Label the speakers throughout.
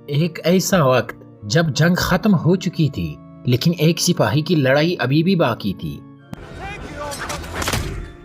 Speaker 1: ایک ایسا وقت جب جنگ ختم ہو چکی تھی لیکن ایک سپاہی کی لڑائی ابھی بھی باقی تھی۔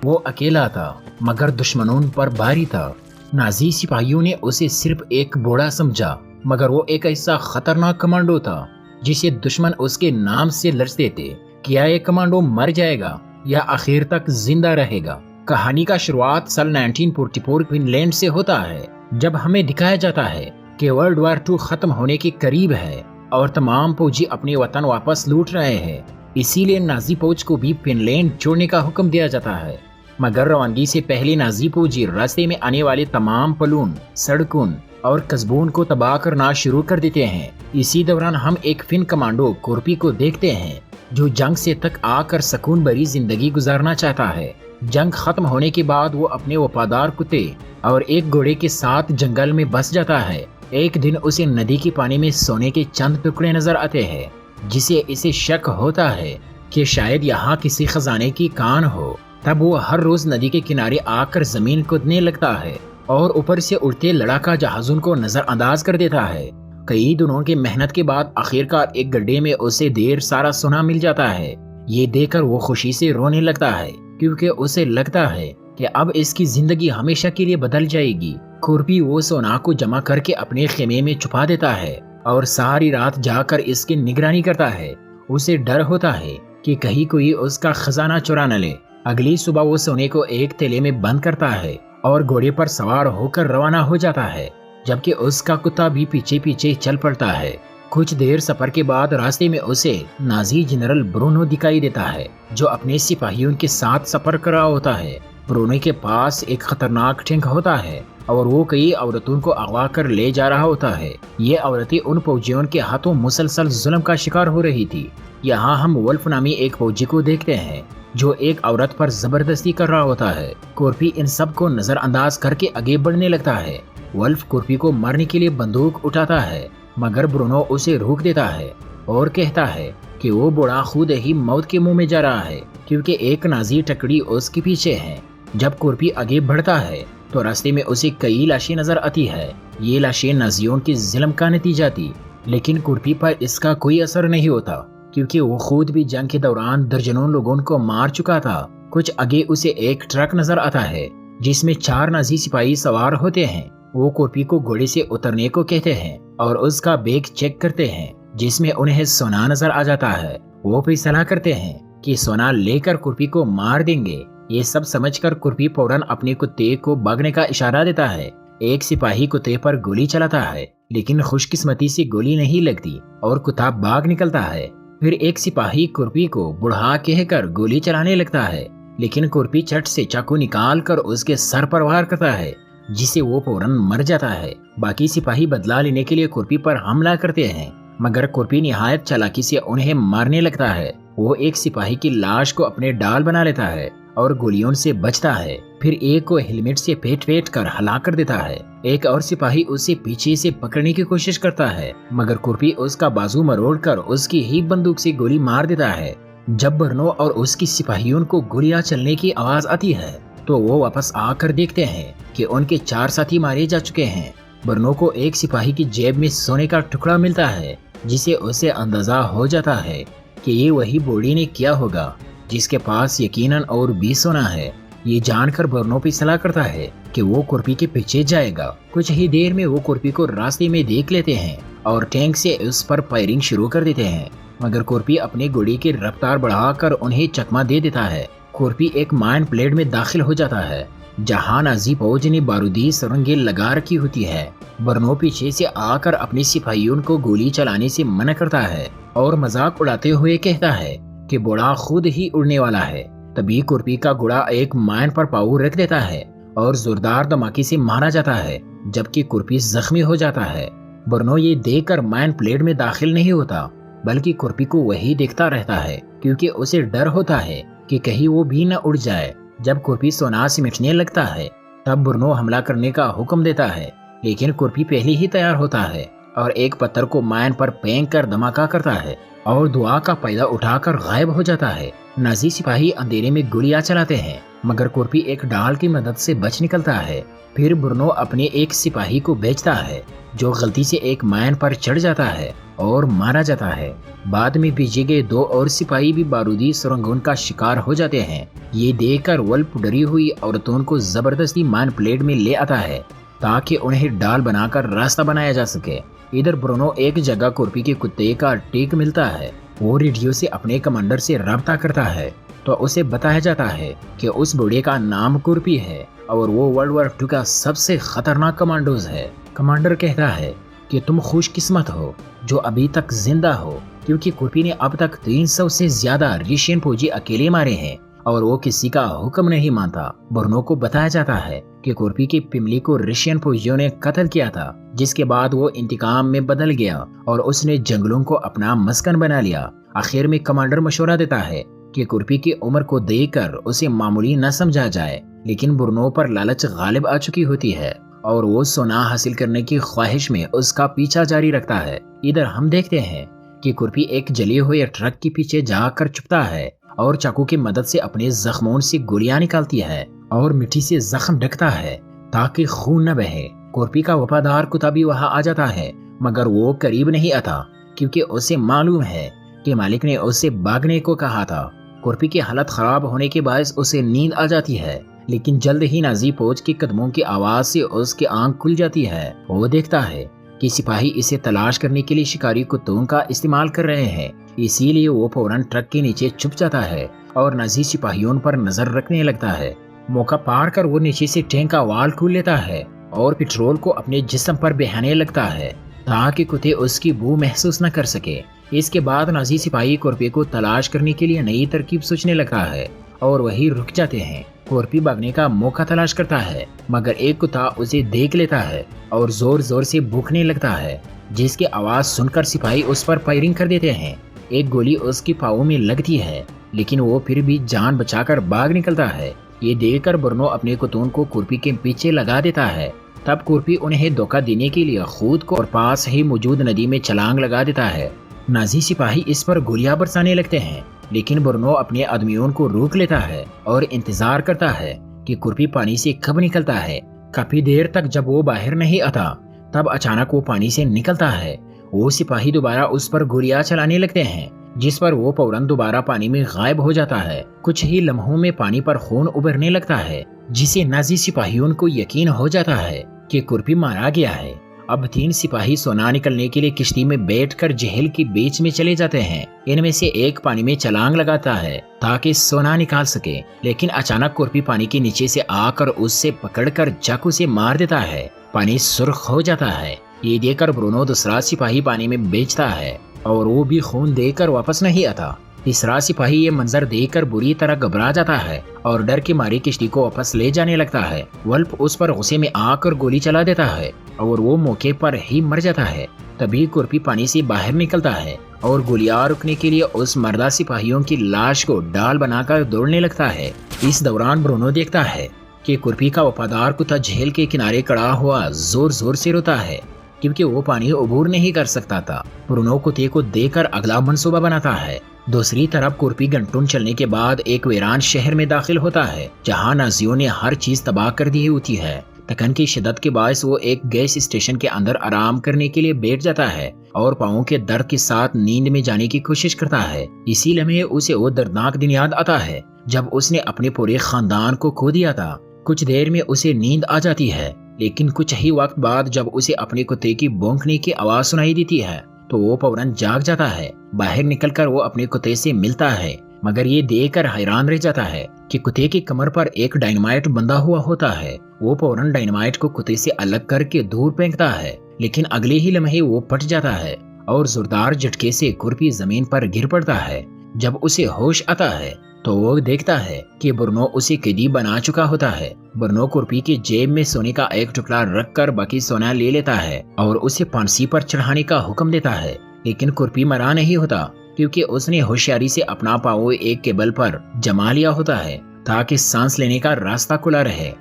Speaker 1: وہ اکیلا تھا مگر دشمنوں پر بھاری تھا۔ نازی سپاہیوں نے اسے صرف ایک بوڑھا سمجھا مگر وہ ایک ایسا خطرناک کمانڈو تھا جسے دشمن اس کے نام سے لرزتے تھے۔ کیا یہ کمانڈو مر جائے گا یا آخر تک زندہ رہے گا؟ کہانی کا شروعات سال 1944 فن لینڈ سے ہوتا ہے، جب ہمیں دکھایا جاتا ہے کہ ورلڈ وار 2 ختم ہونے کے قریب ہے اور تمام فوجی اپنے وطن واپس لوٹ رہے ہیں۔ اسی لیے نازی فوج کو بھی فن لینڈ چھوڑنے کا حکم دیا جاتا ہے، مگر روانگی سے پہلے نازی فوجی راستے میں آنے والے تمام پلوں، سڑکوں اور قصبوں کو تباہ کرنا شروع کر دیتے ہیں۔ اسی دوران ہم ایک فن کمانڈو کورپی کو دیکھتے ہیں جو جنگ سے تک آ کر سکون بھری زندگی گزارنا چاہتا ہے۔ جنگ ختم ہونے کے بعد وہ اپنے وفادار کتے اور ایک گھوڑے کے ساتھ جنگل میں بس جاتا ہے۔ ایک دن اسے ندی کے پانی میں سونے کے چند ٹکڑے نظر آتے ہیں، جسے اسے شک ہوتا ہے کہ شاید یہاں کسی خزانے کی کان ہو۔ تب وہ ہر روز ندی کے کنارے آ کر زمین کودنے لگتا ہے اور اوپر سے اڑتے لڑاکا جہازوں کو نظر انداز کر دیتا ہے۔ کئی دنوں کی محنت کے بعد آخرکار ایک گڈھے میں اسے ڈھیر سارا سونا مل جاتا ہے۔ یہ دیکھ کر وہ خوشی سے رونے لگتا ہے کیونکہ اسے لگتا ہے کہ اب اس کی زندگی ہمیشہ کے لیے بدل جائے گی۔ کورپی وہ سونا کو جمع کر کے اپنے خیمے میں چھپا دیتا ہے اور ساری رات جا کر اس کی نگرانی کرتا ہے۔ اسے ڈر ہوتا ہے کہ کہیں کوئی اس کا خزانہ چرا نہ لے۔ اگلی صبح وہ سونے کو ایک تھیلے میں بند کرتا ہے اور گھوڑے پر سوار ہو کر روانہ ہو جاتا ہے، جبکہ اس کا کتا بھی پیچھے پیچھے چل پڑتا ہے۔ کچھ دیر سفر کے بعد راستے میں اسے نازی جنرل برونو دکھائی دیتا ہے جو اپنے سپاہیوں کے ساتھ سفر کر رہا ہوتا ہے۔ برونو کے پاس ایک خطرناک ٹینک ہوتا ہے اور وہ کئی عورتوں کو اغوا کر لے جا رہا ہوتا ہے۔ یہ عورتیں ان فوجیوں کے ہاتھوں مسلسل ظلم کا شکار ہو رہی تھی۔ یہاں ہم ولف نامی ایک فوجی کو دیکھتے ہیں جو ایک عورت پر زبردستی کر رہا ہوتا ہے۔ کورپی ان سب کو نظر انداز کر کے آگے بڑھنے لگتا ہے۔ ولف کورپی کو مارنے کے لیے بندوق اٹھاتا ہے مگر برونو اسے روک دیتا ہے اور کہتا ہے کہ وہ بوڑھا خود ہی موت کے منہ میں جا رہا ہے کیونکہ ایک نازی ٹکڑی اس کے پیچھے ہے۔ جب کورپی آگے بڑھتا ہے تو راستے میں اسے کئی لاشیں نظر آتی ہے۔ یہ لاشیں نازیوں کے ظلم کا نتیجہ تھی، لیکن کورپی پر اس کا کوئی اثر نہیں ہوتا کیونکہ وہ خود بھی جنگ کے دوران درجنوں لوگوں کو مار چکا تھا۔ کچھ آگے اسے ایک ٹرک نظر آتا ہے جس میں 4 نازی سپاہی سوار ہوتے ہیں۔ وہ کورپی کو گھوڑے سے اترنے کو کہتے ہیں اور اس کا بیگ چیک کرتے ہیں جس میں انہیں سونا نظر آ جاتا ہے۔ وہ فیصلہ کرتے ہیں کہ سونا لے کر کورپی کو مار دیں گے۔ یہ سب سمجھ کر کورپی فوراً اپنے کتے کو بھاگنے کا اشارہ دیتا ہے۔ ایک سپاہی کتے پر گولی چلاتا ہے لیکن خوش قسمتی سے گولی نہیں لگتی اور کتا بھاگ نکلتا ہے۔ پھر ایک سپاہی کورپی کو بوڑھا کہہ کر گولی چلانے لگتا ہے لیکن کورپی چٹ سے چاقو نکال کر اس کے سر پر وار کرتا ہے جسے وہ فوراً مر جاتا ہے۔ باقی سپاہی بدلہ لینے کے لیے کورپی پر حملہ کرتے ہیں مگر کورپی نہایت چالاکی سے انہیں مارنے لگتا ہے۔ وہ ایک سپاہی کی لاش کو اپنے ڈال بنا لیتا ہے اور گولیوں سے بچتا ہے۔ پھر ایک کو ہیلمٹ سے پیٹ کر ہلاک کر دیتا ہے۔ ایک اور سپاہی اسے پیچھے سے پکڑنے کی کوشش کرتا ہے مگر کورپی اس کا بازو مروڑ کر اس کی ہی بندوق سے گولی مار دیتا ہے۔ جب برنو اور اس کی سپاہیوں کو گولیاں چلنے کی آواز آتی ہے تو وہ واپس آ کر دیکھتے ہیں کہ ان کے 4 ساتھی مارے جا چکے ہیں۔ برنو کو ایک سپاہی کی جیب میں سونے کا ٹکڑا ملتا ہے جسے اسے اندازہ ہو جاتا ہے کہ یہ وہی بوڑھی نے کیا ہوگا جس کے پاس یقیناً اور بھی سونا ہے۔ یہ جان کر برنو فیصلہ کرتا ہے کہ وہ کورپی کے پیچھے جائے گا۔ کچھ ہی دیر میں وہ کورپی کو راستے میں دیکھ لیتے ہیں اور ٹینک سے اس پر فائرنگ شروع کر دیتے ہیں مگر کورپی اپنے گھوڑے کی رفتار بڑھا کر انہیں چکما دے دیتا ہے۔ کورپی ایک مائن پلیٹ میں داخل ہو جاتا ہے جہاں نازی فوج نے بارودی سرنگیں لگا رکھی ہوتی ہے۔ برنو پیچھے سے آ کر اپنے سپاہیوں کو گولی چلانے سے منع کرتا ہے اور مذاق اڑاتے ہوئے کہتا ہے کہ بوڑھا خود ہی اڑنے والا ہے۔ تبھی کورپی کا گھوڑا ایک مائن پر پاؤں رکھ دیتا ہے اور زوردار دھماکے سے مارا جاتا ہے جبکہ کورپی زخمی ہو جاتا ہے۔ برنو یہ دیکھ کر مائن پلیٹ میں داخل نہیں ہوتا بلکہ کورپی کو وہی دیکھتا رہتا ہے کیونکہ اسے ڈر ہوتا ہے کہ کہیں وہ بھی نہ اڑ جائے۔ جب کورپی سونا سمٹنے لگتا ہے تب برنو حملہ کرنے کا حکم دیتا ہے لیکن کورپی پہلے ہی تیار ہوتا ہے اور ایک پتھر کو مائن پر پھینک کر دھماکہ کرتا ہے اور دعا کا پیدا اٹھا کر غائب ہو جاتا ہے۔ نازی سپاہی اندھیرے میں گولیاں چلاتے ہیں مگر کورپی ایک ڈال کی مدد سے بچ نکلتا ہے۔ پھر برونو اپنے ایک سپاہی کو بیچتا ہے جو غلطی سے ایک مائن پر چڑھ جاتا ہے اور مارا جاتا ہے۔ بعد میں بھیجے گئے 2 اور سپاہی بھی بارودی سرنگوں کا شکار ہو جاتے ہیں۔ یہ دیکھ کر ولپ ڈری ہوئی عورتوں کو زبردستی مائن پلیٹ میں لے آتا ہے تاکہ انہیں ڈال بنا کر راستہ بنایا جا سکے۔ ادھر برونو ایک جگہ کورپی کے کتے کا ٹیک ملتا ہے۔ وہ ریڈیو سے اپنے کمانڈر سے رابطہ کرتا ہے تو اسے بتایا جاتا ہے کہ اس بوڑھے کا نام کورپی ہے اور وہ ورلڈ وار 2 کا سب سے خطرناک کمانڈوز ہے۔ کمانڈر کہتا ہے کہ تم خوش قسمت ہو جو ابھی تک زندہ ہو، کیونکہ کورپی نے اب تک 300 سے زیادہ ریشین فوجی اکیلے مارے ہیں اور وہ کسی کا حکم نہیں مانتا۔ برونو کو بتایا جاتا ہے کہ کورپی کی فیملی کو ریشین فوجیوں نے قتل کیا تھا، جس کے بعد وہ انتقام میں بدل گیا اور اس نے جنگلوں کو اپنا مسکن بنا لیا۔ آخر میں کمانڈر مشورہ دیتا ہے کہ کورپی کی عمر کو دیکھ کر اسے معمولی نہ سمجھا جائے، لیکن برونو پر لالچ غالب آ چکی ہوتی ہے اور وہ سونا حاصل کرنے کی خواہش میں اس کا پیچھا جاری رکھتا ہے۔ ادھر ہم دیکھتے ہیں کہ کورپی ایک جلے ہوئے ٹرک کے پیچھے جا کر چھپتا ہے اور چاقو کی مدد سے اپنے زخموں سے گولیاں نکالتی ہے اور مٹی سے زخم ڈھکتا ہے تاکہ خون نہ بہے۔ کورپی کا وفادار کتا بھی وہاں آ جاتا ہے مگر وہ قریب نہیں آتا کیونکہ اسے معلوم ہے کہ مالک نے اسے بھاگنے کو کہا تھا۔ کورپی کی حالت خراب ہونے کے باعث اسے نیند آ جاتی ہے، لیکن جلد ہی نازی فوج کے قدموں کی آواز سے اس کی آنکھ کھل جاتی ہے۔ وہ دیکھتا ہے کہ سپاہی اسے تلاش کرنے کے لیے شکاری کتوں کا استعمال کر رہے ہیں، اسی لیے وہ فوراً ٹرک کے نیچے چھپ جاتا ہے اور نازی سپاہیوں پر نظر رکھنے لگتا ہے۔ موقع پار کر وہ نیچے سے ٹینک کا وال کھول لیتا ہے اور پٹرول کو اپنے جسم پر بہانے لگتا ہے تاکہ کتے اس کی بو محسوس نہ کر سکے۔ اس کے بعد نازی سپاہی کورپی کو تلاش کرنے کے لیے نئی ترکیب سوچنے لگتا ہے اور وہی رک جاتے ہیں۔ کورپی بھاگنے کا موقع تلاش کرتا ہے مگر ایک کتا اسے دیکھ لیتا ہے اور زور زور سے بھونکنے لگتا ہے، جس کی آواز سن کر سپاہی اس پر فائرنگ کر دیتے ہیں۔ ایک گولی اس کی پاؤں میں لگتی ہے لیکن وہ پھر بھی جان بچا کر بھاگ نکلتا ہے۔ یہ دیکھ کر برونو اپنے کتون کو کورپی کے پیچھے لگا دیتا ہے۔ تب کورپی انہیں دھوکہ دینے کے لیے خود کو اور پاس ہی موجود ندی میں چھلانگ لگا دیتا ہے۔ نازی سپاہی اس پر گولیاں برسانے لگتے ہیں لیکن برونو اپنے آدمیوں کو روک لیتا ہے اور انتظار کرتا ہے کہ کورپی پانی سے کب نکلتا ہے۔ کافی دیر تک جب وہ باہر نہیں آتا تب اچانک وہ پانی سے نکلتا ہے۔ وہ سپاہی دوبارہ اس پر گولیاں چلانے لگتے ہیں جس پر وہ فوراً دوبارہ پانی میں غائب ہو جاتا ہے۔ کچھ ہی لمحوں میں پانی پر خون ابھرنے لگتا ہے جسے نازی سپاہیوں کو یقین ہو جاتا ہے کہ کورپی مارا گیا ہے۔ اب 3 سپاہی سونا نکلنے کے لیے کشتی میں بیٹھ کر جہیل کے بیچ میں چلے جاتے ہیں۔ ان میں سے ایک پانی میں چھلانگ لگاتا ہے تاکہ سونا نکال سکے، لیکن اچانک کورپی پانی کے نیچے سے آ کر اس سے پکڑ کر چاقو سے مار دیتا ہے۔ پانی سرخ ہو جاتا ہے۔ یہ دیکھ کر برونو دوسرا سپاہی پانی میں بیچتا ہے اور وہ بھی خون دے کر واپس نہیں آتا۔ تیسرا سپاہی یہ منظر دیکھ کر بری طرح گھبرا جاتا ہے اور ڈر کے مارے کشتی کو واپس لے جانے لگتا ہے۔ ولپ اس پر غصے میں آ کر گولی چلا دیتا ہے اور وہ موقع پر ہی مر جاتا ہے۔ تبھی کورپی پانی سے باہر نکلتا ہے اور گولیاں روکنے کے لیے اس مردہ سپاہیوں کی لاش کو ڈال بنا کر دوڑنے لگتا ہے۔ اس دوران برونو دیکھتا ہے کہ کورپی کا وفادار کتا جھیل کے کنارے کڑا ہوا زور زور سے روتا ہے کیونکہ وہ پانی عبور نہیں کر سکتا تھا۔ برونو کتے کو دیکھ کر اگلا منصوبہ بناتا ہے۔ دوسری طرف کورپی گھنٹوں چلنے کے بعد ایک ویران شہر میں داخل ہوتا ہے جہاں نازیوں نے ہر چیز تباہ کر دی ہوتی ہے۔ تکن کی شدت کے باعث وہ ایک گیس اسٹیشن کے اندر آرام کرنے کے لیے بیٹھ جاتا ہے اور پاؤں کے درد کے ساتھ نیند میں جانے کی کوشش کرتا ہے۔ اسی لمحے اسے وہ دردناک دن یاد آتا ہے جب اس نے اپنے پورے خاندان کو کھو دیا تھا۔ کچھ دیر میں اسے نیند آ جاتی ہے لیکن کچھ ہی وقت بعد جب اسے اپنے کتے کی بھونکنے کی آواز سنائی دیتی ہے تو وہ فوراً جاگ جاتا ہے۔ باہر نکل کر وہ اپنے کتے سے ملتا ہے مگر یہ دیکھ کر حیران رہ جاتا ہے کہ کتے کی کمر پر ایک ڈائنامائٹ بندھا ہوا ہوتا ہے۔ وہ فوراً ڈائنامائٹ کو کتے سے الگ کر کے دور پھینکتا ہے لیکن اگلے ہی لمحے وہ پھٹ جاتا ہے اور زوردار جھٹکے سے کورپی زمین پر گر پڑتا ہے۔ جب اسے ہوش آتا ہے تو وہ دیکھتا ہے کہ برونو اسے قیدی بنا چکا ہوتا ہے۔ برونو کورپی کی جیب میں سونے کا ایک ٹکڑا رکھ کر باقی سونا لے لیتا ہے اور اسے پھانسی پر چڑھانے کا حکم دیتا ہے، لیکن کورپی مرا نہیں ہوتا کیونکہ اس نے ہوشیاری سے اپنا پاؤں ایک کیبل پر جما لیا ہوتا ہے تاکہ سانس لینے کا راستہ کھلا رہے۔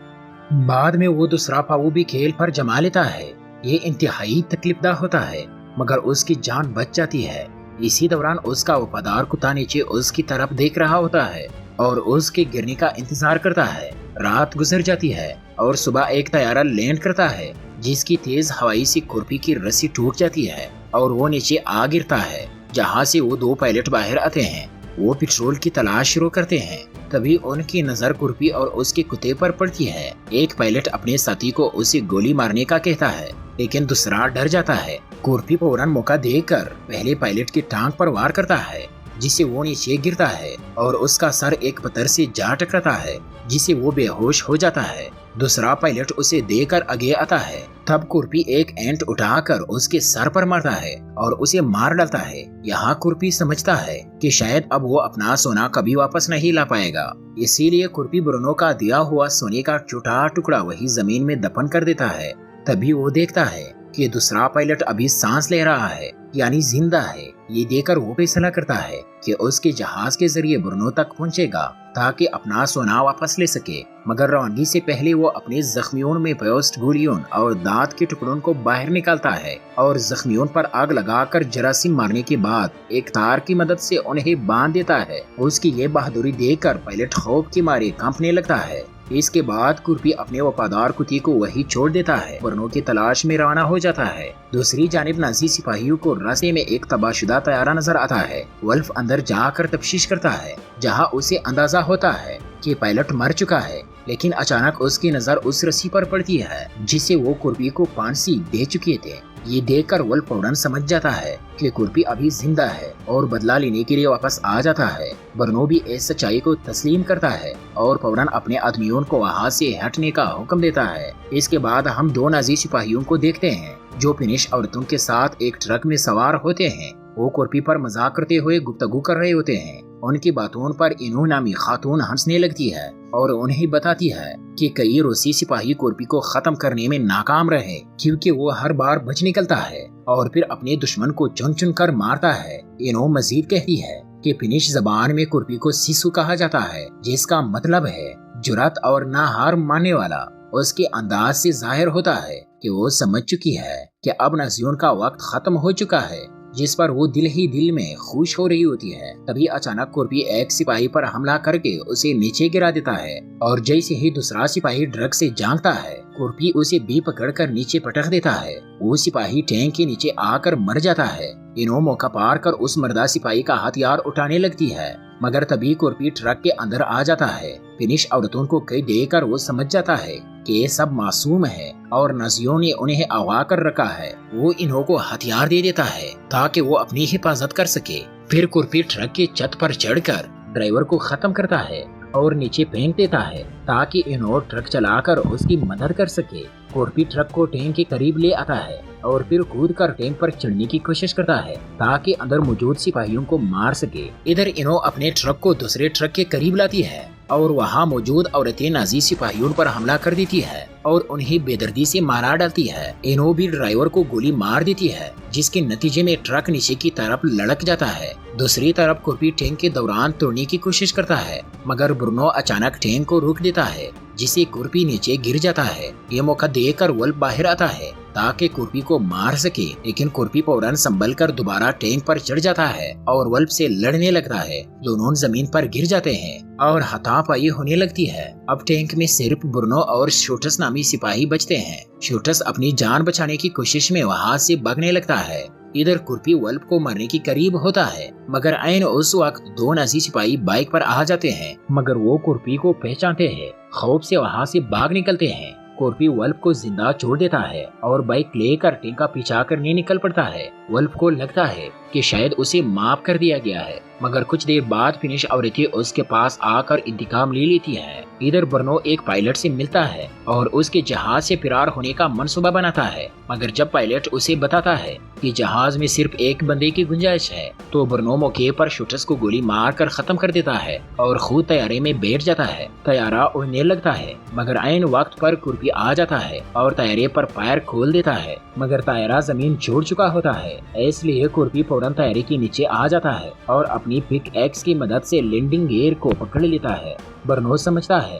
Speaker 1: بعد میں وہ دوسرا پاؤں بھی کھیل پر جما لیتا ہے یہ انتہائی تکلیف دہ ہوتا ہے مگر اس کی جان بچ جاتی ہے۔ اسی دوران اس کا وفادار کتا نیچے اس کی طرف دیکھ رہا ہوتا ہے اور اس کے گرنے کا انتظار کرتا ہے۔ رات گزر جاتی ہے اور صبح ایک طیارہ لینڈ کرتا ہے جس کی تیز ہوائی سے کورپی کی رسی ٹوٹ جاتی ہے اور وہ نیچے آ گرتا ہے، جہاں سے وہ دو پائلٹ باہر آتے ہیں۔ وہ پٹرول کی تلاش شروع کرتے ہیں، تبھی ان کی نظر کورپی اور اس کے کتے پر پڑتی ہے۔ ایک پائلٹ اپنے ساتھی کو اسے گولی مارنے کا کہتا ہے لیکن دوسرا ڈر جاتا ہے۔ کورپی فوراً موقع دے کر پہلے پائلٹ کی ٹانگ پر وار کرتا ہے جس سے وہ نیچے گرتا ہے اور اس کا سر ایک پتھر سے جا ٹکراتا ہے جس سے وہ بے ہوش ہو جاتا ہے۔ دوسرا پائلٹ اسے دے کر آگے آتا ہے، تب کورپی ایک اینٹ اٹھا کر اس کے سر پر مارتا ہے اور اسے مار ڈالتا ہے۔ یہاں کورپی سمجھتا ہے کہ شاید اب وہ اپنا سونا کبھی واپس نہیں لا پائے گا، اسی لیے کورپی برونو کا دیا ہوا سونے کا چھوٹا ٹکڑا وہی زمین میں دفن کر دیتا ہے۔ تبھی وہ دیکھتا ہے کہ دوسرا پائلٹ ابھی سانس لے رہا ہے، یعنی زندہ ہے۔ یہ دیکھ کر وہ فیصلہ کرتا ہے کہ اس کے جہاز کے ذریعے برونو تک پہنچے گا تاکہ اپنا سونا واپس لے سکے، مگر روانگی سے پہلے وہ اپنے زخمیوں میں پیوست گولیوں اور دانت کے ٹکڑوں کو باہر نکالتا ہے اور زخمیوں پر آگ لگا کر جراثیم مارنے کے بعد ایک تار کی مدد سے انہیں باندھ دیتا ہے۔ اس کی یہ بہادری دیکھ کر پائلٹ خوف کے مارے کانپنے لگتا ہے۔ اس کے بعد کورپی اپنے وفادار کتے کو وہی چھوڑ دیتا ہے، برونو کی تلاش میں روانہ ہو جاتا ہے۔ دوسری جانب نازی سپاہیوں کو راستے میں ایک تباہ شدہ طیارہ نظر آتا ہے۔ ولف اندر جا کر تفتیش کرتا ہے جہاں اسے اندازہ ہوتا ہے کہ پائلٹ مر چکا ہے، لیکن اچانک اس کی نظر اس رسی پر پڑتی ہے جس سے وہ کورپی کو پھانسی دے چکے تھے۔ یہ دیکھ کر ولف فوراً سمجھ جاتا ہے کہ کورپی ابھی زندہ ہے اور بدلہ لینے کے لیے واپس آ جاتا ہے۔ برونو بھی اس سچائی کو تسلیم کرتا ہے اور فوراً اپنے آدمیوں کو وہاں سے ہٹنے کا حکم دیتا ہے۔ اس کے بعد ہم دو نازی سپاہیوں کو دیکھتے ہیں جو فنش عورتوں کے ساتھ ایک ٹرک میں سوار ہوتے ہیں۔ وہ کورپی پر مذاق کرتے ہوئے گفتگو کر رہے ہوتے ہیں۔ ان کی باتوں پر انو نامی خاتون ہنسنے لگتی ہے اور انہیں بتاتی ہے کہ کئی روسی سپاہی کورپی کو ختم کرنے میں ناکام رہے کیونکہ وہ ہر بار بچ نکلتا ہے اور پھر اپنے دشمن کو چن چن کر مارتا ہے۔ انو مزید کہتی ہے کہ فنش زبان میں کورپی کو سیسو کہا جاتا ہے جس کا مطلب ہے جرات اور نہ ہار ماننے والا۔ اس کے انداز سے ظاہر ہوتا ہے کہ وہ سمجھ چکی ہے کہ اب نازیوں کا وقت ختم ہو چکا ہے، جس پر وہ دل ہی دل میں خوش ہو رہی ہوتی ہے۔ تبھی اچانک کورپی ایک سپاہی پر حملہ کر کے اسے نیچے گرا دیتا ہے اور جیسے ہی دوسرا سپاہی ڈرگ سے جانگتا ہے، کورپی اسے بھی پکڑ کر نیچے پٹک دیتا ہے۔ وہ سپاہی ٹینک کے نیچے آ کر مر جاتا ہے۔ انو موقع پار کر اس مردہ سپاہی کا ہتھیار اٹھانے لگتی ہے، مگر تبھی کورپی ٹرک کے اندر آ جاتا ہے۔ فنش عورتوں کو کئی دیکھ کر وہ سمجھ جاتا ہے کہ یہ سب معصوم ہے اور نازیوں نے انہیں اغوا کر رکھا ہے۔ وہ انہوں کو ہتھیار دے دیتا ہے تاکہ وہ اپنی حفاظت کر سکے۔ پھر کورپی ٹرک کی چھت پر چڑھ کر ڈرائیور کو ختم کرتا ہے اور نیچے پھینک دیتا ہے تاکہ انہوں ٹرک چلا کر اس کی مدد کر سکے۔ کورپی ٹرک کو ٹینک کے قریب لے آتا ہے اور پھر کود کر ٹینک پر چڑھنے کی کوشش کرتا ہے تاکہ اندر موجود سپاہیوں کو مار سکے۔ ادھر انہوں اپنے ٹرک کو دوسرے ٹرک کے قریب لاتی ہے اور وہاں موجود عورتیں نازی سپاہیوں پر حملہ کر دیتی ہے اور انہیں بے دردی سے مارا ڈالتی ہے۔ انہوں بھی ڈرائیور کو گولی مار دیتی ہے جس کے نتیجے میں ٹرک نیچے کی طرف لڑک جاتا ہے۔ دوسری طرف کورپی ٹینک کے دوران توڑنے کی کوشش کرتا ہے مگر برونو اچانک ٹینک کو روک دیتا ہے جسے کورپی نیچے گر جاتا ہے۔ یہ موقع دیکھ کر ولف باہر آتا ہے تاکہ کورپی کو مار سکے، لیکن کورپی فوراً سنبھل کر دوبارہ ٹینک پر چڑھ جاتا ہے اور ولف سے لڑنے لگتا ہے۔ دونوں زمین پر گر جاتے ہیں اور ہاتھا پائی ہونے لگتی ہے۔ اب ٹینک میں صرف برونو اور شوٹس نامی سپاہی بچتے ہیں۔ شوٹس اپنی جان بچانے کی کوشش میں وہاں سے بھاگنے لگتا ہے۔ ادھر کورپی ولف کو مرنے کی قریب ہوتا ہے مگر عین اس وقت دو نازی سپاہی بائک پر آ جاتے ہیں، مگر وہ کورپی کو پہچانتے ہیں، خوف سے وہاں سے بھاگ نکلتے ہیں۔ کورپی ولف کو زندہ چھوڑ دیتا ہے اور بائک لے کر ٹینک کا پیچھا کرنے نکل پڑتا ہے۔ ولف کو لگتا ہے کہ شاید اسے معاف کر دیا گیا ہے، مگر کچھ دیر بعد فنش عورتیں اس کے پاس آ کر انتقام لے لیتی ہے۔ ادھر برنو ایک پائلٹ سے ملتا ہے اور اس کے جہاز سے فرار ہونے کا منصوبہ بناتا ہے، مگر جب پائلٹ اسے بتاتا ہے کہ جہاز میں صرف ایک بندے کی گنجائش ہے تو برنو موقع پر شوٹس کو گولی مار کر ختم کر دیتا ہے اور خود طیارے میں بیٹھ جاتا ہے۔ طیارہ اڑنے لگتا ہے مگر عین وقت پر کورپی آ جاتا ہے اور طیارے پر فائر کھول دیتا ہے، مگر طیارہ زمین چھوڑ چکا ہوتا ہے، اس لیے کورپی فوراً طیارے کے نیچے آ جاتا ہے اور اپنی پک ایکس کی مدد سے لینڈنگ گیئر کو پکڑ لیتا ہے۔ برنو سمجھتا ہے